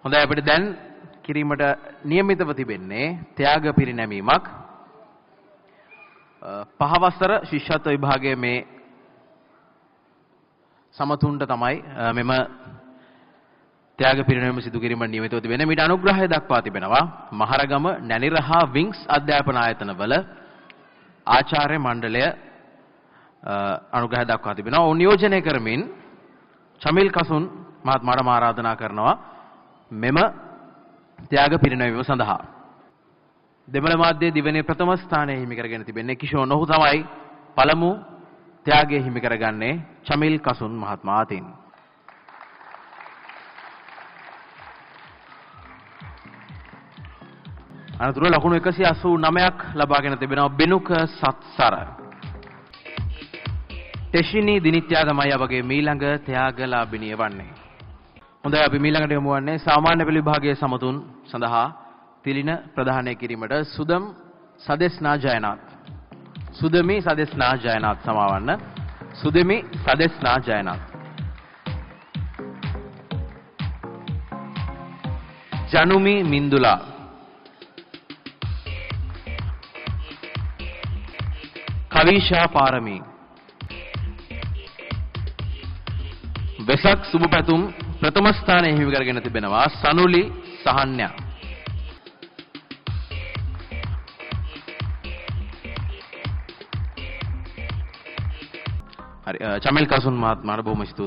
හොඳයි අපිට දැන් කිරීමට නියමිතව තිබෙන්නේ ත්‍යාග පිරිනැමීමක්. පහවසර ශිෂ්‍යත්ව විභාගයේ මේ සමතුන්ට තමයි මෙම ත්‍යාග පිරිනැමීම සිදු කිරීමට නියමිතව තිබෙන්නේ. මීට අනුග්‍රහය දක්වා තිබෙනවා මහරගම නැනිරහා විංස් අධ්‍යාපන ආයතනවල ආචාර්ය මණ්ඩලය අනුග්‍රහය දක්වා තිබෙනවා. ඔවුන් නියෝජනය කරමින් චමිල් කසුන් මහත්මයාට ආරාධනා කරනවා මෙම ත්‍යාග පිරිනැමීම සඳහා. දෙමළ මාධ්‍යයේ දිවයිනේ ප්‍රථම ස්ථානයේ හිමි කරගෙන තිබෙන්නේ කිෂෝන්. ඔහු තමයි පළමු ත්‍යාගය හිමි කරගන්නේ චමිල් කසුන් මහත්මයා අතින්. අනතුරුව ලකුණු 189ක් ලබාගෙන තිබෙනවා බෙනුක සත්සර. ටෙෂිනි දිනිත්‍යා තමයි අපගේ මීළඟ ත්‍යාගලාභිනිය වන්නේ. හොඳයි අපි මීළඟට යමු වන්නේ සාමාන්‍ය පෙළ විභාගයේ සමතුන් සඳහා තිලින ප්‍රදානය කිරීමට සුදම් සදෙස්නා ජයනාත්. සුදමි සදෙස්නා ජයනාත් සමාවන්න. සුදමි සදෙස්නා ජයනාත්. ජනුමි මින්දුලා. කවිෂා පාරමී. වෙසක් සුබ පැතුම් ප්‍රථම ස්ථානයේ හිමි කරගෙන තිබෙනවා සනුලි සහන්‍ය. හරි චමිල් කසුන් මහත්මයාට බොහොම ස්තුතියි.